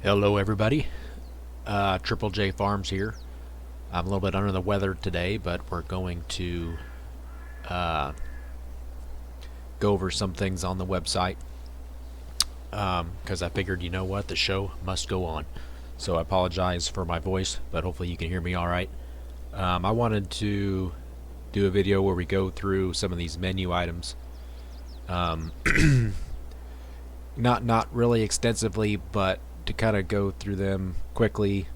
Hello everybody, Triple J Farms here. I'm a little bit under the weather today, but we're going to uh, go over some things on the website because I figured, you know what, the show must go on. So I apologize for my voice, but hopefully you can hear me all right. I wanted to do a video where we go through some of these menu items. Not really extensively, but to kind of go through them quickly,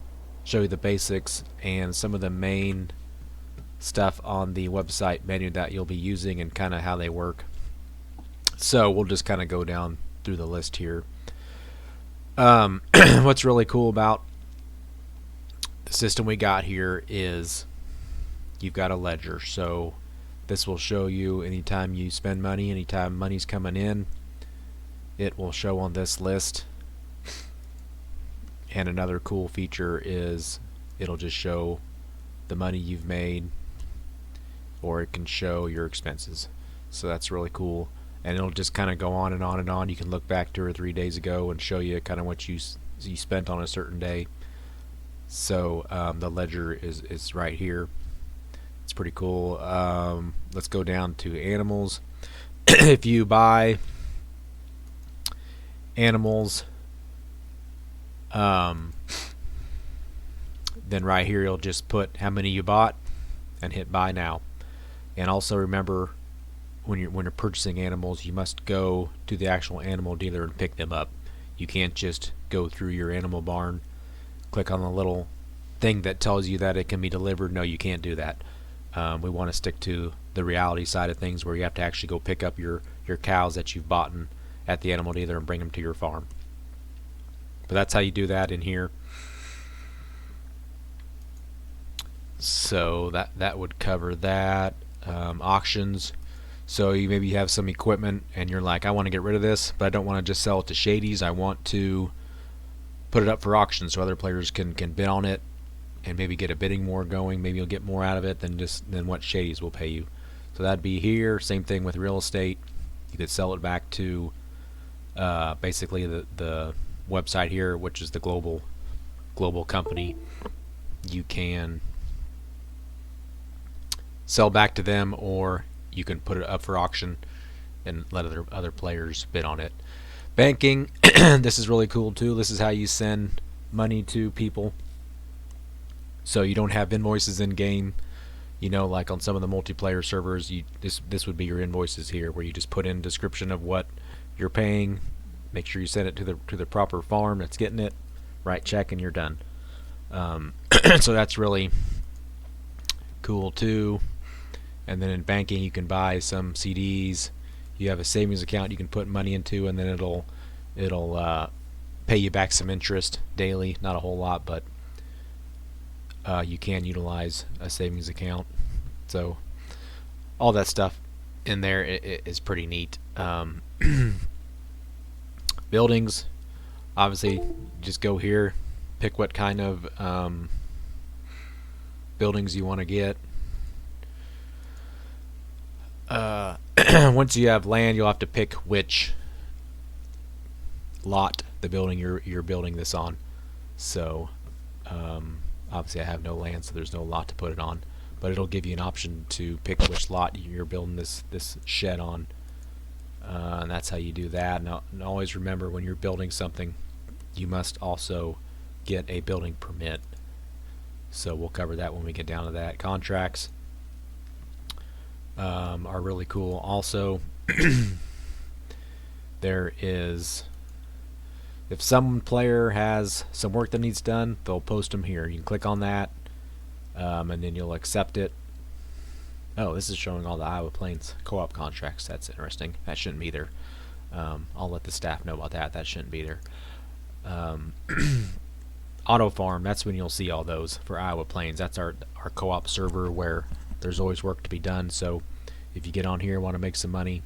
show you the basics and some of the main stuff on the website menu that you'll be using and kind of how they work. So we'll just kind of go down through the list here. What's really cool about the system we got here is you've got a ledger. So this will show you anytime you spend money, anytime money's coming in, it will show on this list. And another cool feature is it'll just show the money you've made, or it can show your expenses. So that's really cool, and it'll just kind of go on and on and on. You can look back 2 or 3 days ago and show you kind of what you spent on a certain day. So the ledger is right here. It's pretty cool. Let's go down to animals. If you buy animals, then right here you'll just put how many you bought and hit buy now. And also remember, when you're purchasing animals, you must go to the actual animal dealer and pick them up. You can't just go through your animal barn, click on the little thing that tells you that it can be delivered. No, you can't do that. We want to stick to the reality side of things, where you have to actually go pick up your cows that you've bought at the animal dealer and bring them to your farm. But that's how you do that in here. So that would cover that. Auctions. So you maybe have some equipment and you're like, I want to get rid of this, but I don't want to just sell it to Shadies. I want to put it up for auction so other players can bid on it and maybe get a bidding war going. Maybe you'll get more out of it than what Shadies will pay you. So that'd be here. Same thing with real estate. You could sell it back to basically the website here, which is the global company. You can sell back to them, or you can put it up for auction and let other players bid on it. Banking. This is really cool too. This is how you send money to people. So you don't have invoices in game. You know, like on some of the multiplayer servers, this would be your invoices here, where you just put in description of what you're paying. Make sure you send it to the proper farm that's getting it. Write check and you're done. So that's really cool too. And then in banking, you can buy some CDs. You have a savings account you can put money into, and then it'll pay you back some interest daily. Not a whole lot, but you can utilize a savings account. So all that stuff in there is pretty neat. Buildings, obviously, just go here, pick what kind of buildings you want to get. Once you have land, you'll have to pick which lot the building you're building this on. So obviously I have no land, so there's no lot to put it on, but it'll give you an option to pick which lot you're building this shed on. And that's how you do that. Now, and always remember, when you're building something, you must also get a building permit. So we'll cover that when we get down to that. Contracts are really cool. Also, there is, if some player has some work that needs done, they'll post them here. You can click on that, and then you'll accept it. Oh, this is showing all the Iowa Plains co-op contracts. That's interesting. That shouldn't be there. I'll let the staff know about that. That shouldn't be there. Auto Farm, that's when you'll see all those for Iowa Plains. That's our co-op server where there's always work to be done. So if you get on here and want to make some money,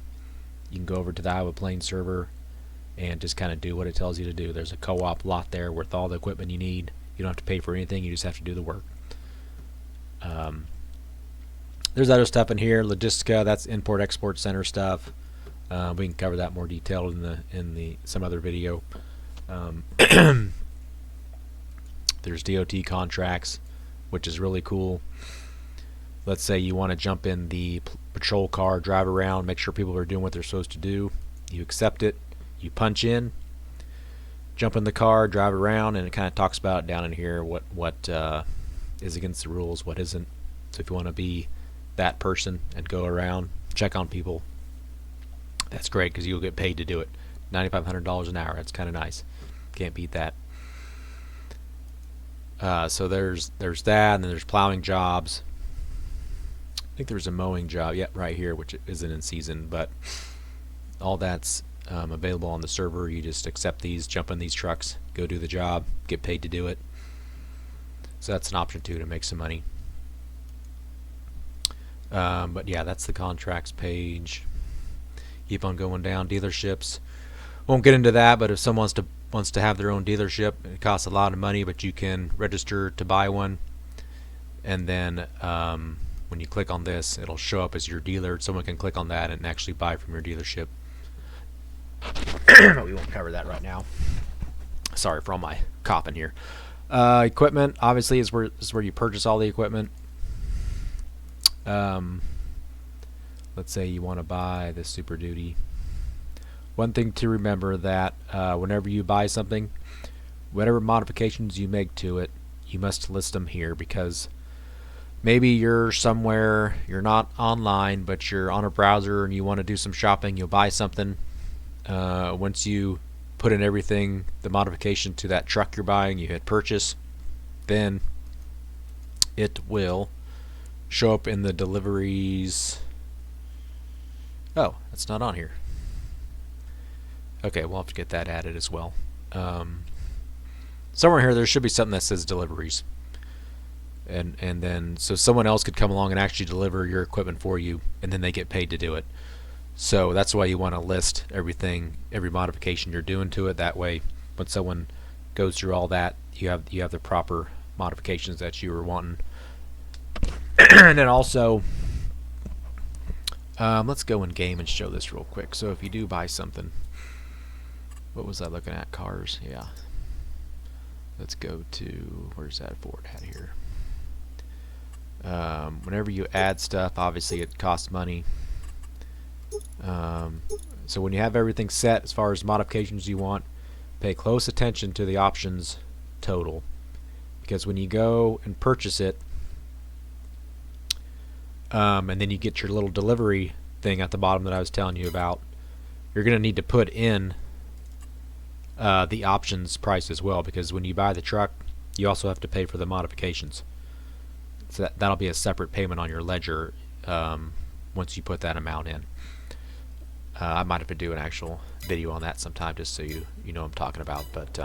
you can go over to the Iowa Plains server and just kind of do what it tells you to do. There's a co-op lot there with all the equipment you need. You don't have to pay for anything. You just have to do the work. There's other stuff in here. Logistica, that's import-export center stuff. We can cover that more detailed in the some other video. There's DOT contracts, which is really cool. Let's say you want to jump in the patrol car, drive around, make sure people are doing what they're supposed to do. You accept it, you punch in, jump in the car, drive around, and it kind of talks about it down in here what is against the rules, what isn't. So if you want to be that person and go around, check on people, that's great because you'll get paid to do it. $9,500 an hour, that's kind of nice. Can't beat that. So there's that, and then there's plowing jobs. I think there's a mowing job, right here, which isn't in season, but all that's available on the server. You just accept these, jump in these trucks, go do the job, get paid to do it. So that's an option too to make some money. But yeah, that's the contracts page. Keep on going down. Dealerships. Won't get into that, but if someone wants to have their own dealership, it costs a lot of money, but you can register to buy one, and then when you click on this, it'll show up as your dealer. Someone can click on that and actually buy from your dealership. We won't cover that right now. Sorry for all my coughing here. Equipment obviously is where you purchase all the equipment. Let's say you want to buy the Super Duty. One thing to remember that whenever you buy something, whatever modifications you make to it, you must list them here, because maybe you're somewhere, you're not online, but you're on a browser and you want to do some shopping, you'll buy something. Once you put in everything, the modification to that truck you're buying, you hit purchase, then it will show up in the deliveries. Oh, that's not on here. Okay, we'll have to get that added as well. Somewhere here there should be something that says deliveries, and then so someone else could come along and actually deliver your equipment for you, and then they get paid to do it. So that's why you want to list everything, every modification you're doing to it. That way, when someone goes through all that, you have the proper modifications that you were wanting. And then also, let's go in game and show this real quick. So if you do buy something, what was I looking at? Cars, yeah. Let's go to, where's that Ford at here? Whenever you add stuff, obviously it costs money. So when you have everything set as far as modifications you want, pay close attention to the options total, because when you go and purchase it, and then you get your little delivery thing at the bottom that I was telling you about, you're going to need to put in the options price as well, because when you buy the truck, you also have to pay for the modifications. So that'll be a separate payment on your ledger once you put that amount in. I might have to do an actual video on that sometime, just so you know what I'm talking about. But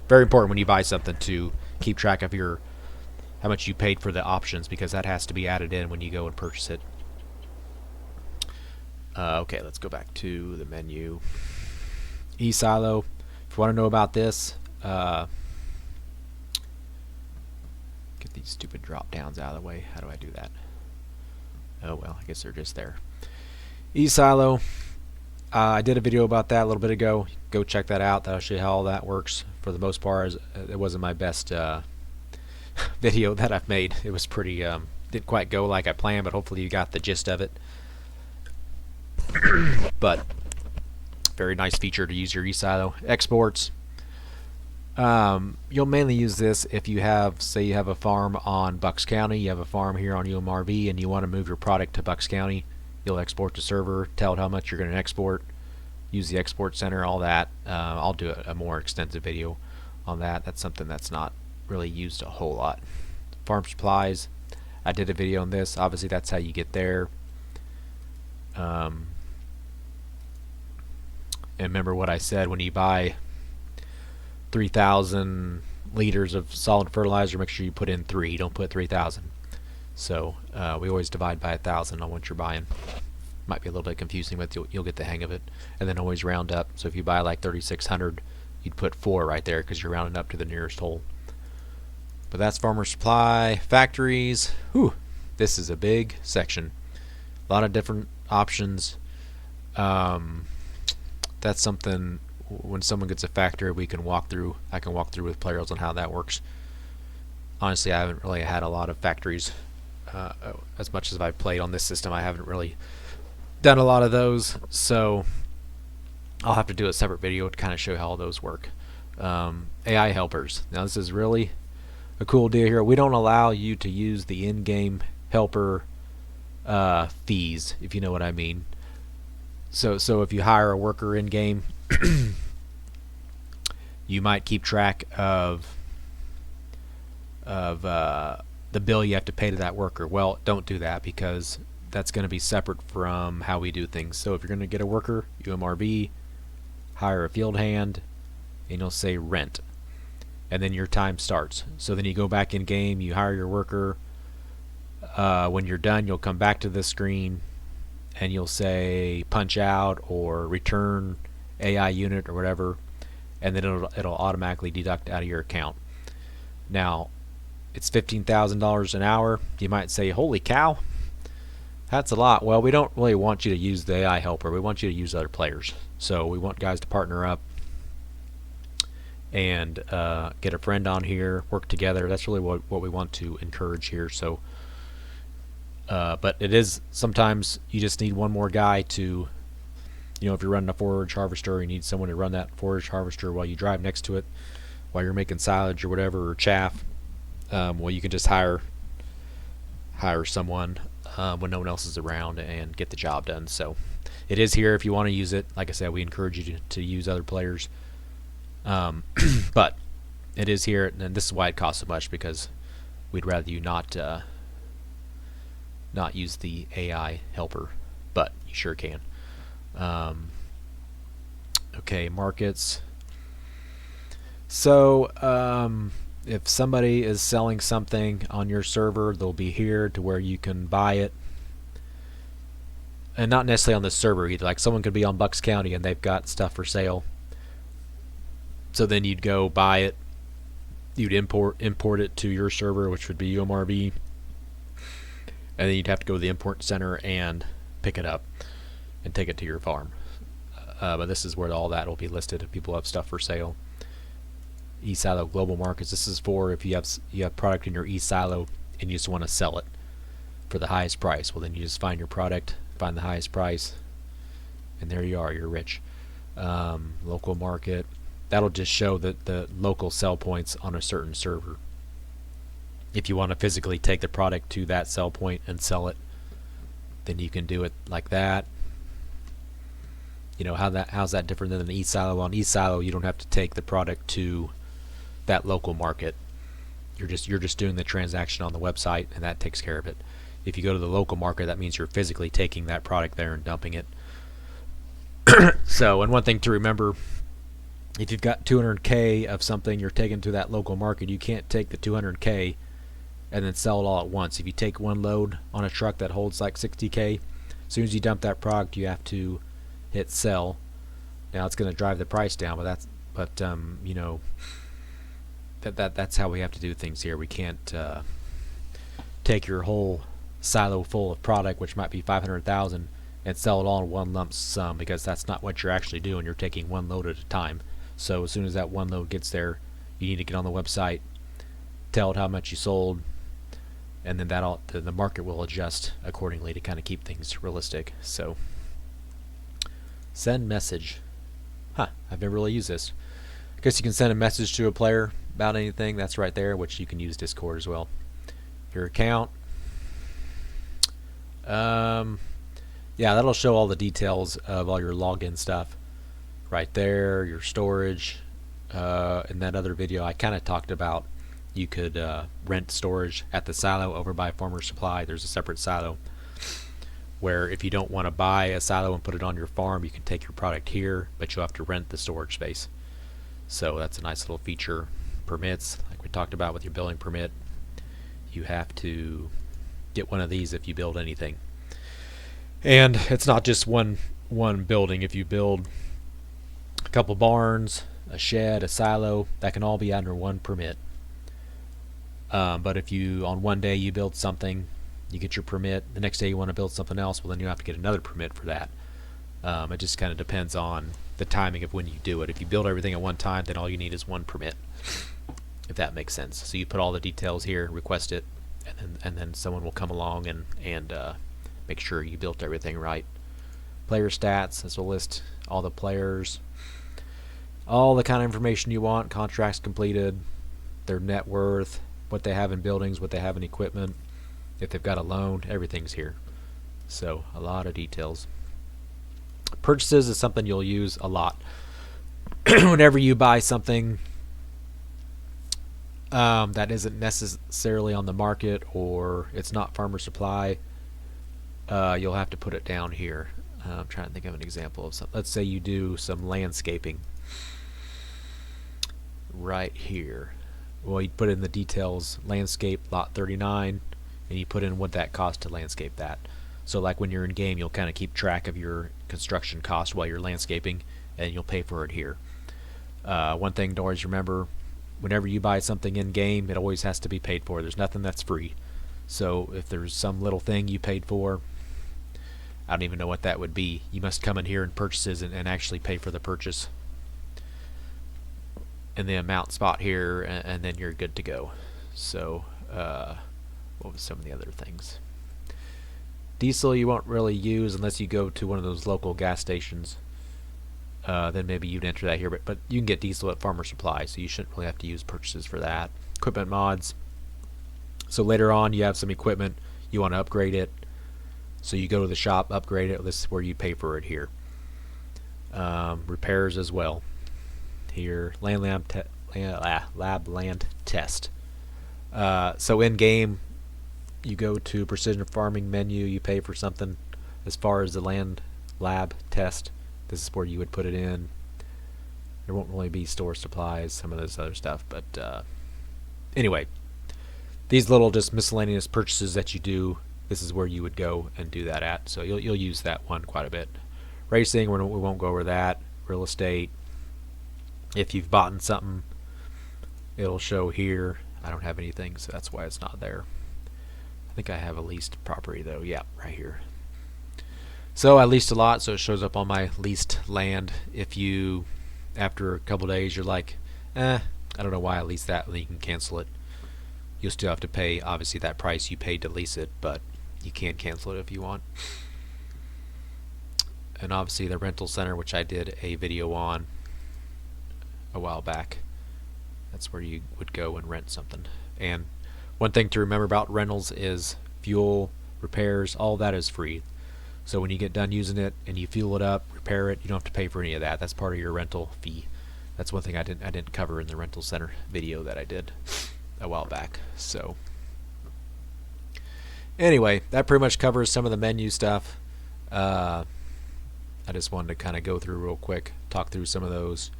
very important when you buy something to keep track of how much you paid for the options, because that has to be added in when you go and purchase it. Okay, let's go back to the menu. eSilo. If you want to know about this, get these stupid drop downs out of the way. How do I do that? Oh well, I guess they're just there. eSilo. I did a video about that a little bit ago. Go check that out. That'll show you how all that works. For the most part, it wasn't my best video that I've made. It was pretty didn't quite go like I planned, but hopefully you got the gist of it. But very nice feature to use your eSilo. Exports. You'll mainly use this if you have, say you have a farm on Bucks County, you have a farm here on UMRV, and you want to move your product to Bucks County. You'll export to server, tell it how much you're going to export, use the export center, all that. I'll do a more extensive video on that. That's something that's not really used a whole lot. Farm supplies, I did a video on this. Obviously that's how you get there. And remember what I said, when you buy 3,000 liters of solid fertilizer, make sure you put in 3, don't put 3,000. So we always divide by 1,000 on what you're buying. Might be a little bit confusing, but you'll get the hang of it. And then always round up. So if you buy like 3,600, you'd put 4 right there because you're rounding up to the nearest whole. But that's farmer supply. Factories. Whew, this is a big section. A lot of different options. That's something when someone gets a factory, I can walk through with players on how that works. Honestly, I haven't really had a lot of factories. As much as I've played on this system, I haven't really done a lot of those, so I'll have to do a separate video to kind of show how all those work. AI helpers. Now this is really a cool deal here. We don't allow you to use the in-game helper fees, if you know what I mean. So if you hire a worker in-game, you might keep track of the bill you have to pay to that worker. Well, don't do that, because that's going to be separate from how we do things. So if you're going to get a worker, UMRV, hire a field hand, and you'll say rent, and then your time starts. So then you go back in game, you hire your worker. When you're done, you'll come back to this screen and you'll say punch out or return AI unit or whatever, and then it'll automatically deduct out of your account. Now it's $15,000 an hour. You might say, holy cow, that's a lot. Well, we don't really want you to use the AI helper. We want you to use other players. So we want guys to partner up and get a friend on here, work together. That's really what we want to encourage here. So but it is, sometimes you just need one more guy to, if you're running a forage harvester, you need someone to run that forage harvester while you drive next to it, while you're making silage or whatever, or chaff. Well, you can just hire someone when no one else is around and get the job done. So it is here if you want to use it. Like I said, we encourage you to use other players. But it is here, and this is why it costs so much, because we'd rather you not use the AI helper, but you sure can. Okay, markets. So if somebody is selling something on your server, they'll be here to where you can buy it, and not necessarily on the server either. Like someone could be on Bucks County and they've got stuff for sale, so then you'd go buy it, you'd import it to your server, which would be UMRV, and then you'd have to go to the import center and pick it up and take it to your farm. But this is where all that will be listed if people have stuff for sale. eSilo Global Markets. This is for if you have product in your eSilo and you just want to sell it for the highest price. Well, then you just find your product, find the highest price, and there you are. You're rich. Local market. That'll just show the local sell points on a certain server. If you want to physically take the product to that sell point and sell it, then you can do it like that. How's that different than an eSilo? On eSilo, you don't have to take the product to that local market. You're just doing the transaction on the website, and that takes care of it. If you go to the local market, that means you're physically taking that product there and dumping it. So, and one thing to remember, if you've got 200K of something you're taking to that local market, you can't take the 200K and then sell it all at once. If you take one load on a truck that holds like 60K, as soon as you dump that product, you have to hit sell. Now it's going to drive the price down, but that's how we have to do things here. We can't take your whole silo full of product, which might be 500,000, and sell it all in one lump sum, because that's not what you're actually doing. You're taking one load at a time. So as soon as that one load gets there, you need to get on the website, tell it how much you sold, and then the market will adjust accordingly to kind of keep things realistic. So send message. I've never really used this. I guess you can send a message to a player about anything. That's right there, which you can use Discord as well. Your account. Yeah, that'll show all the details of all your login stuff right there, your storage. In that other video I kind of talked about, you could rent storage at the silo over by Farmer Supply. There's a separate silo where if you don't want to buy a silo and put it on your farm, you can take your product here, but you'll have to rent the storage space. So that's a nice little feature. Permits, like we talked about with your building permit, you have to get one of these if you build anything. And it's not just one building. If you build a couple barns, a shed, a silo, that can all be under one permit. But if you, on one day you build something, you get your permit, the next day you want to build something else, well then you have to get another permit for that. It just kind of depends on the timing of when you do it. If you build everything at one time, then all you need is one permit, if that makes sense. So you put all the details here, request it, and then someone will come along and make sure you built everything right. Player stats, this will list all the players, all the kind of information you want, contracts completed, their net worth, what they have in buildings, what they have in equipment, if they've got a loan, everything's here. So a lot of details. Purchases is something you'll use a lot. Whenever you buy something that isn't necessarily on the market, or it's not Farmer Supply, you'll have to put it down here. I'm trying to think of an example of something. Let's say you do some landscaping right here. Well, you put in the details, landscape lot 39, and you put in what that cost to landscape that. So like when you're in game, you'll kind of keep track of your construction cost while you're landscaping, and you'll pay for it here. One thing to always remember, whenever you buy something in game, it always has to be paid for. There's nothing that's free. So if there's some little thing you paid for, I don't even know what that would be, you must come in here in purchases and actually pay for the purchase in the amount spot here, and then you're good to go. So what was some of the other things? Diesel you won't really use unless you go to one of those local gas stations. Then maybe you'd enter that here, but you can get diesel at Farmer Supply, so you shouldn't really have to use purchases for that. Equipment mods. So later on you have some equipment, you want to upgrade it, so you go to the shop, upgrade it. This is where you pay for it here. Repairs as well. Here, lab land test. So in game, you go to precision farming menu, you pay for something. As far as the land lab test, this is where you would put it in. There won't really be store supplies, some of this other stuff, but anyway, these little just miscellaneous purchases that you do, this is where you would go and do that at. So you'll use that one quite a bit. Racing, we won't go over that. Real estate, if you've bought something, it'll show here. I don't have anything, so that's why it's not there. I think I have a leased property though. Yeah, right here. So I leased a lot, so it shows up on my leased land. If you, after a couple days, you're like, I don't know why I leased that, then you can cancel it. You'll still have to pay, obviously, that price you paid to lease it, but you can cancel it if you want. And obviously the rental center, which I did a video on a while back, that's where you would go and rent something. And one thing to remember about rentals is fuel, repairs, all that is free. So when you get done using it and you fuel it up, repair it, you don't have to pay for any of that. That's part of your rental fee. That's one thing I didn't cover in the rental center video that I did a while back. So anyway, that pretty much covers some of the menu stuff. I just wanted to kind of go through real quick, talk through some of those.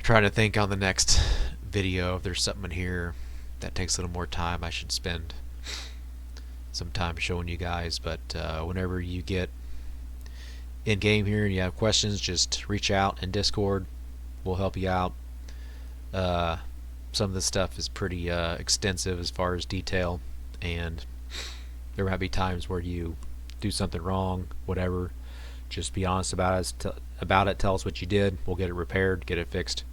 Trying to think on the next video if there's something in here that takes a little more time, I should spend some time showing you guys. But whenever you get in game here and you have questions, just reach out in Discord. We'll help you out. Some of this stuff is pretty extensive as far as detail, and there might be times where you do something wrong, whatever. Just be honest about it. Tell us what you did. We'll get it repaired, get it fixed.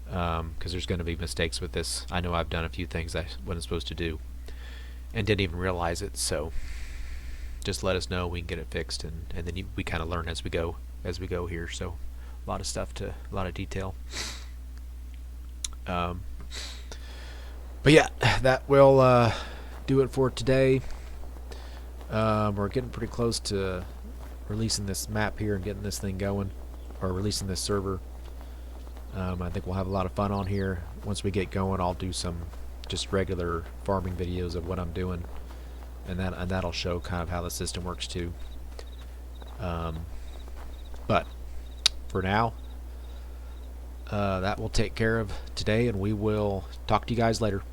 Because there's going to be mistakes with this. I know I've done a few things I wasn't supposed to do and didn't even realize it. So just let us know. We can get it fixed, and then we kind of learn as we go here. So a lot of stuff, a lot of detail. But yeah, that will do it for today. We're getting pretty close to releasing this map here and getting this thing going, or releasing this server. I think we'll have a lot of fun on here. Once we get going, I'll do some just regular farming videos of what I'm doing, and that'll show kind of how the system works too. But for now, that will take care of today, and we will talk to you guys later.